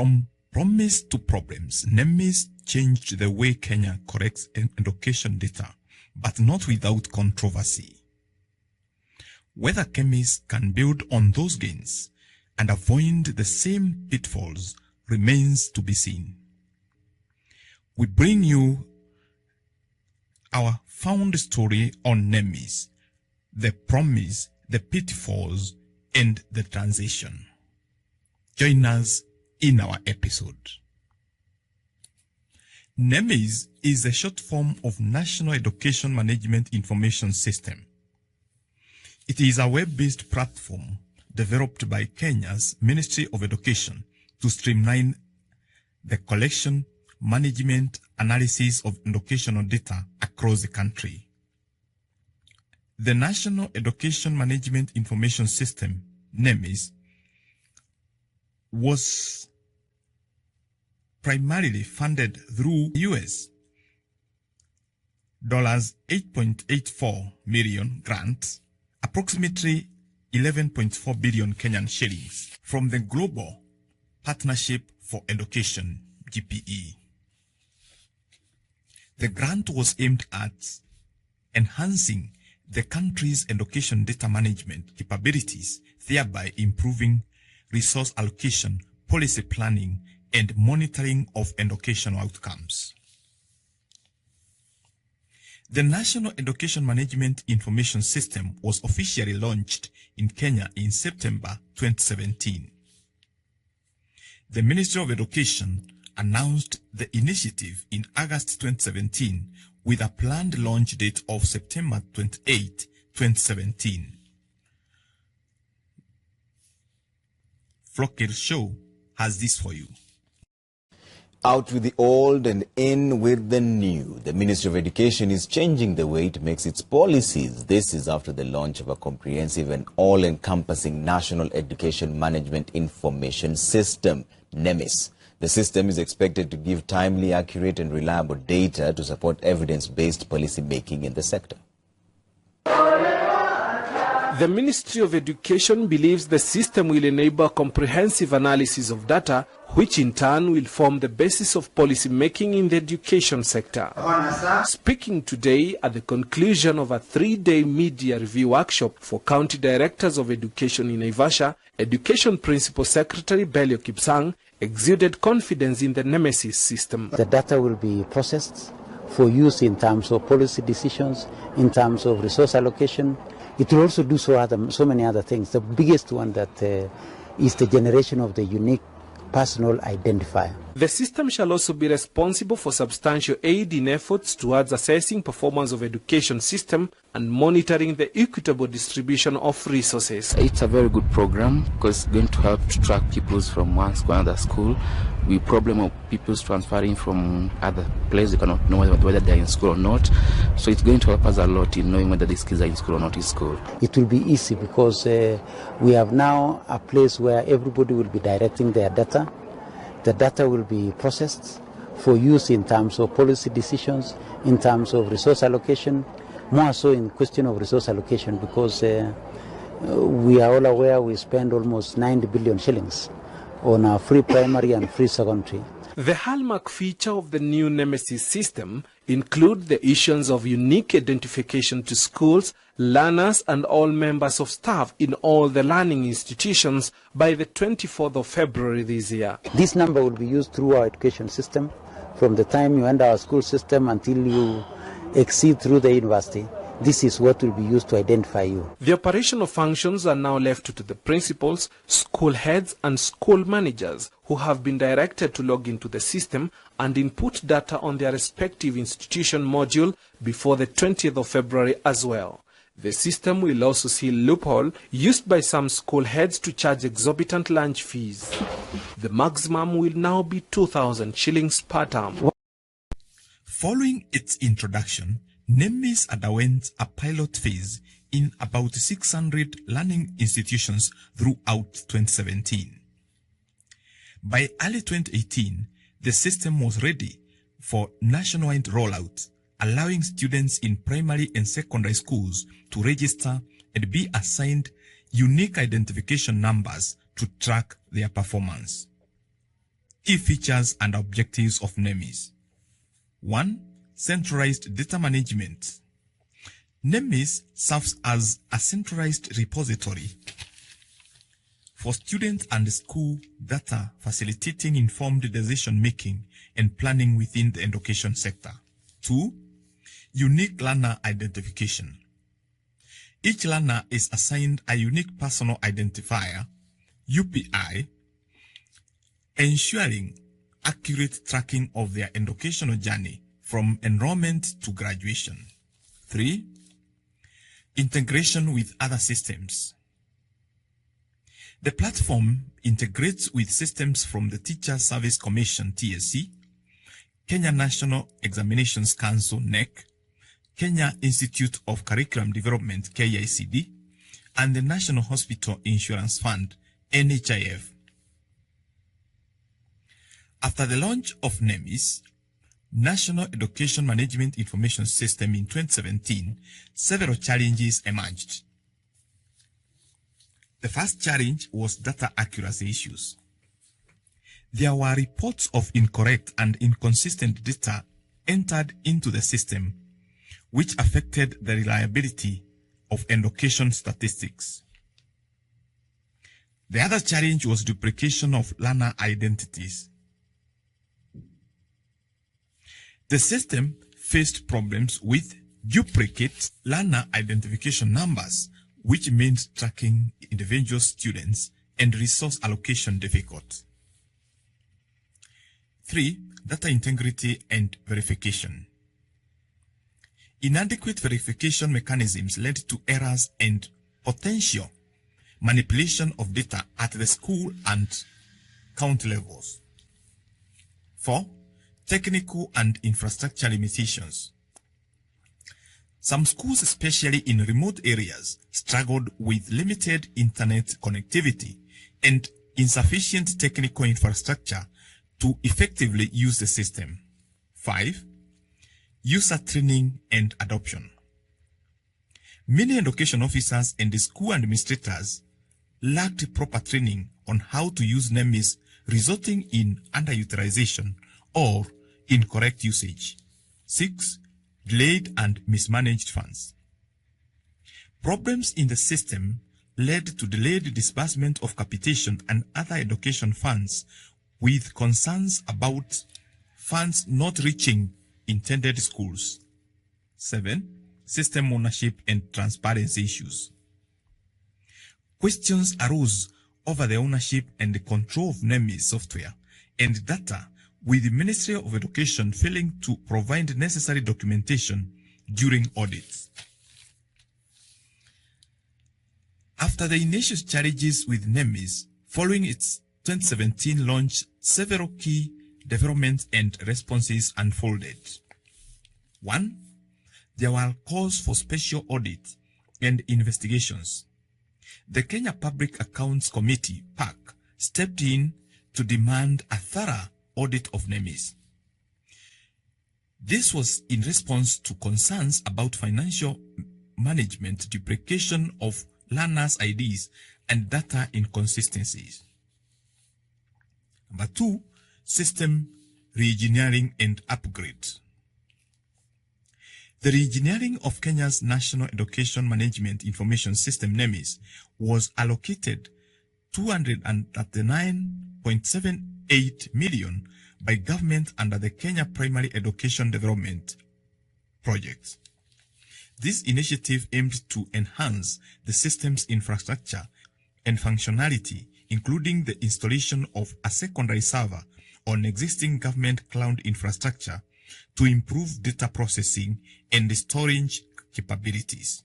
From promise to problems, NEMIS changed the way Kenya collects education data, but not without controversy. Whether chemists can build on those gains and avoid the same pitfalls remains to be seen. We bring you our found story on NEMIS, the promise, the pitfalls, and the transition. Join us in our episode. NEMIS is a short form of National Education Management Information System. It is a web-based platform developed by Kenya's Ministry of Education to streamline the collection, management, analysis of educational data across the country. The National Education Management Information System, NEMIS, was primarily funded through US $8.84 million grants, approximately 11.4 billion Kenyan shillings, from the Global Partnership for Education, GPE. The grant was aimed at enhancing the country's education data management capabilities, thereby improving resource allocation, policy planning, and monitoring of educational outcomes. The National Education Management Information System was officially launched in Kenya in September 2017. The Ministry of Education announced the initiative in August 2017 with a planned launch date of September 28, 2017. Flokir Show has this for you. Out with the old and in with the new. The Ministry of Education is changing the way it makes its policies. This is after the launch of a comprehensive and all-encompassing National Education Management Information System, NEMIS. The system is expected to give timely, accurate and reliable data to support evidence-based policy making in the sector. The Ministry of Education believes the system will enable comprehensive analysis of data, which in turn will form the basis of policy making in the education sector. Speaking today at the conclusion of a 3-day media review workshop for county directors of education in Naivasha, Education Principal Secretary Belio Kipsang exuded confidence in the NEMIS system. The data will be processed for use in terms of policy decisions, in terms of resource allocation. It will also do so many other things. The biggest one that is the generation of the unique personal identifier. The system shall also be responsible for substantial aid in efforts towards assessing performance of education system and monitoring the equitable distribution of resources. It's a very good program because it's going to help to track pupils from one school to another school. The problem of pupils transferring from other places, they cannot know whether they are in school or not. So it's going to help us a lot in knowing whether these kids are in school or not in school. It will be easy because we have now a place where everybody will be directing their data. The data will be processed for use in terms of policy decisions, in terms of resource allocation, more so in question of resource allocation because we are all aware we spend almost 90 billion shillings on our free primary and free secondary. The hallmark feature of the new NEMIS system include the issuance of unique identification to schools, learners and all members of staff in all the learning institutions by the 24th of February this year. This number will be used through our education system from the time you enter our school system until you exceed through the university. This is what will be used to identify you. The operational functions are now left to the principals, school heads and school managers who have been directed to log into the system and input data on their respective institution module before the 20th of February as well. The system will also see loophole used by some school heads to charge exorbitant lunch fees. The maximum will now be 2,000 shillings per term. Following its introduction, NEMIS underwent a pilot phase in about 600 learning institutions throughout 2017. By early 2018, the system was ready for nationwide rollout, allowing students in primary and secondary schools to register and be assigned unique identification numbers to track their performance. Key features and objectives of NEMIS. 1. Centralized data management. NEMIS serves as a centralized repository for student and school data, facilitating informed decision-making and planning within the education sector. 2. Unique learner identification. Each learner is assigned a unique personal identifier, UPI, ensuring accurate tracking of their educational journey from enrollment to graduation. 3. Integration with other systems. The platform integrates with systems from the Teacher Service Commission, TSC, Kenya National Examinations Council, NEC, Kenya Institute of Curriculum Development, KICD, and the National Hospital Insurance Fund, NHIF. After the launch of NEMIS, National Education Management Information System in 2017, several challenges emerged. The first challenge was data accuracy issues. There were reports of incorrect and inconsistent data entered into the system, which affected the reliability of education statistics. The other challenge was duplication of learner identities. The system faced problems with duplicate learner identification numbers, which meant tracking individual students and resource allocation difficult. 3. Data integrity and verification. Inadequate verification mechanisms led to errors and potential manipulation of data at the school and county levels. 4. Technical and infrastructure limitations. Some schools, especially in remote areas, struggled with limited internet connectivity and insufficient technical infrastructure to effectively use the system. 5. User training and adoption. Many education officers and the school administrators lacked proper training on how to use NEMIS, resulting in underutilization or incorrect usage. 6. Delayed and mismanaged funds. Problems in the system led to delayed disbursement of capitation and other education funds, with concerns about funds not reaching intended schools. 7. System ownership and transparency issues. Questions arose over the ownership and the control of NEMIS software and data, with the Ministry of Education failing to provide necessary documentation during audits. After the initial challenges with NEMIS, following its 2017 launch, several key developments and responses unfolded. 1. There were calls for special audit and investigations. The Kenya Public Accounts Committee, PAC, stepped in to demand a thorough audit of NEMIS. This was in response to concerns about financial management, duplication of learners' IDs, and data inconsistencies. Number 2, system re-engineering and upgrade. The re-engineering of Kenya's National Education Management Information System, NEMIS, was allocated 239.78 million by government under the Kenya Primary Education Development Project. This initiative aimed to enhance the system's infrastructure and functionality, including the installation of a secondary server on existing government cloud infrastructure to improve data processing and storage capabilities.